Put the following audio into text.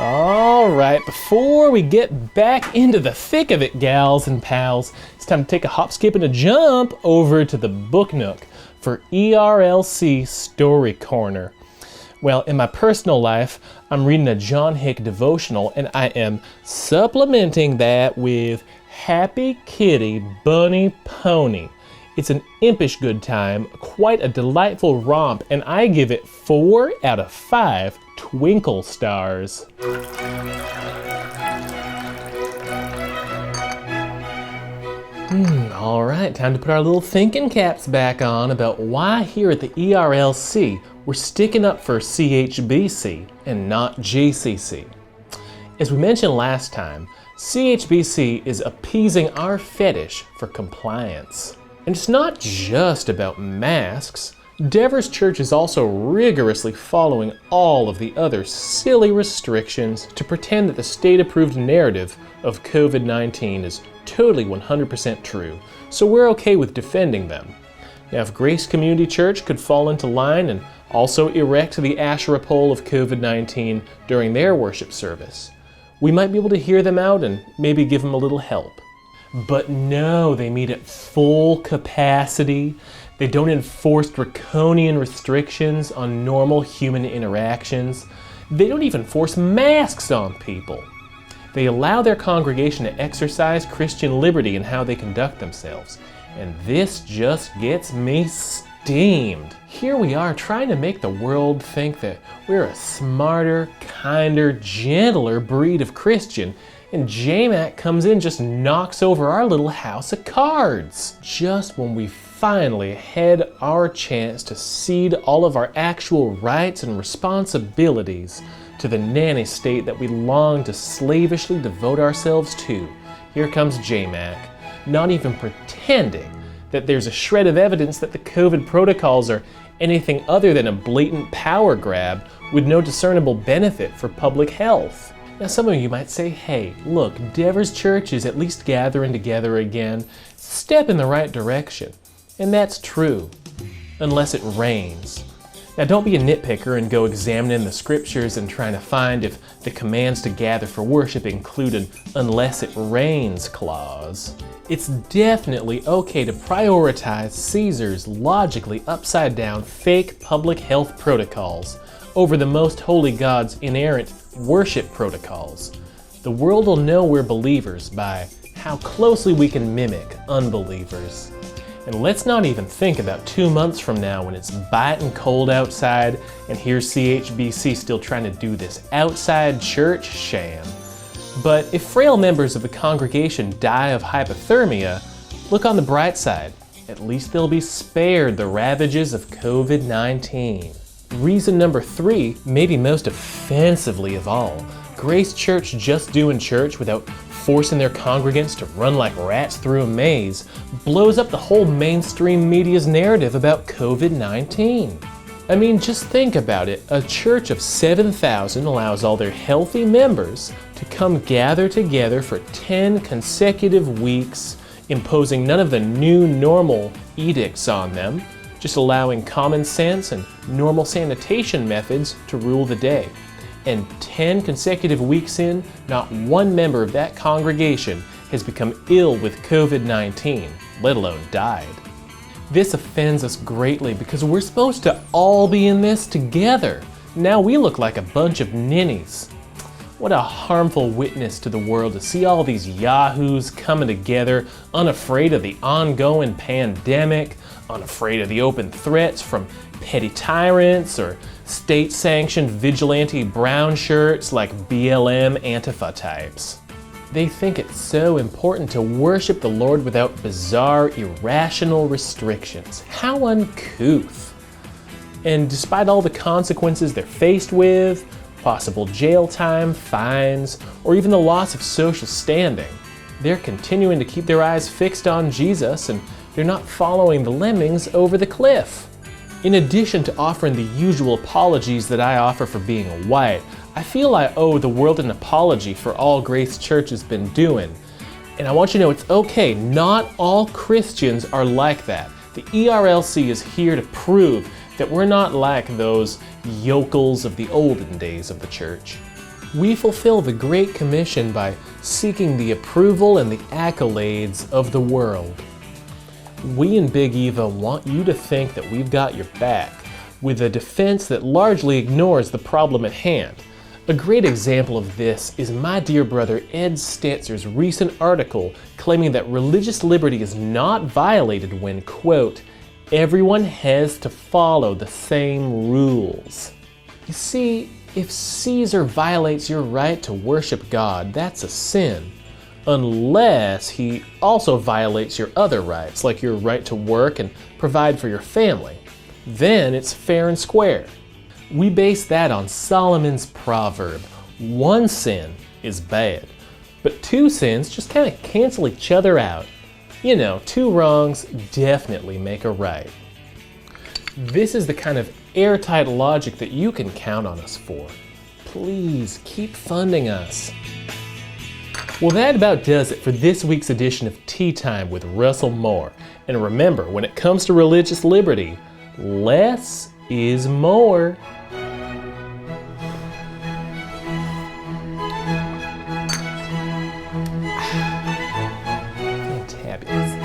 All right, before we get back into the thick of it, gals and pals, it's time to take a hop, skip, and a jump over to the Book Nook for ERLC Story Corner. Well, in my personal life, I'm reading a John Hick devotional, and I am supplementing that with Happy Kitty Bunny Pony. It's an impish good time, quite a delightful romp, and I give it 4 out of 5 twinkle stars. All right, time to put our little thinking caps back on about why here at the ERLC we're sticking up for CHBC and not JCC. As we mentioned last time, CHBC is appeasing our fetish for compliance. And it's not just about masks. Devers Church is also rigorously following all of the other silly restrictions to pretend that the state-approved narrative of COVID-19 is totally 100% true, so we're okay with defending them. Now, if Grace Community Church could fall into line and also erect the Asherah pole of COVID-19 during their worship service, we might be able to hear them out and maybe give them a little help. But no, they meet at full capacity. They don't enforce draconian restrictions on normal human interactions. They don't even force masks on people. They allow their congregation to exercise Christian liberty in how they conduct themselves. And this just gets me steamed. Here we are trying to make the world think that we're a smarter, kinder, gentler breed of Christian, and JMac comes in and just knocks over our little house of cards. Just when we finally had our chance to cede all of our actual rights and responsibilities to the nanny state that we long to slavishly devote ourselves to, here comes JMac, not even pretending that there's a shred of evidence that the COVID protocols are anything other than a blatant power grab with no discernible benefit for public health. Now, some of you might say, hey, look, Devers Church is at least gathering together again. Step in the right direction. And that's true, unless it rains. Now, don't be a nitpicker and go examining the scriptures and trying to find if the commands to gather for worship include an unless it rains clause. It's definitely okay to prioritize Caesar's logically upside down fake public health protocols over the most holy God's inerrant worship protocols. The world will know we're believers by how closely we can mimic unbelievers. And let's not even think about 2 months from now when it's biting cold outside and here's CHBC still trying to do this outside church sham. But if frail members of the congregation die of hypothermia, look on the bright side. At least they'll be spared the ravages of COVID-19. Reason number 3, maybe most offensively of all, Grace Church just doing church without forcing their congregants to run like rats through a maze blows up the whole mainstream media's narrative about COVID-19. I mean, just think about it. A church of 7,000 allows all their healthy members to come gather together for 10 consecutive weeks, imposing none of the new normal edicts on them, just allowing common sense and normal sanitation methods to rule the day. And 10 consecutive weeks in, not one member of that congregation has become ill with COVID-19, let alone died. This offends us greatly because we're supposed to all be in this together. Now we look like a bunch of ninnies. What a harmful witness to the world to see all these yahoos coming together, unafraid of the ongoing pandemic, unafraid of the open threats from petty tyrants or state-sanctioned vigilante brown shirts like BLM Antifa types. They think it's so important to worship the Lord without bizarre, irrational restrictions. How uncouth. And despite all the consequences they're faced with, possible jail time, fines, or even the loss of social standing, they're continuing to keep their eyes fixed on Jesus, and they're not following the lemmings over the cliff. In addition to offering the usual apologies that I offer for being white, I feel I owe the world an apology for all Grace Church has been doing. And I want you to know it's okay, not all Christians are like that. The ERLC is here to prove that we're not like those yokels of the olden days of the church. We fulfill the Great Commission by seeking the approval and the accolades of the world. We in Big Eva want you to think that we've got your back, with a defense that largely ignores the problem at hand. A great example of this is my dear brother Ed Stetzer's recent article claiming that religious liberty is not violated when, quote, everyone has to follow the same rules. You see, if Caesar violates your right to worship God, that's a sin. Unless he also violates your other rights, like your right to work and provide for your family. Then it's fair and square. We base that on Solomon's proverb, one sin is bad, but two sins just kind of cancel each other out. You know, two wrongs definitely make a right. This is the kind of airtight logic that you can count on us for. Please keep funding us. Well, that about does it for this week's edition of Tea Time with Russell Moore. And remember, when it comes to religious liberty, less is more. Fantabulous.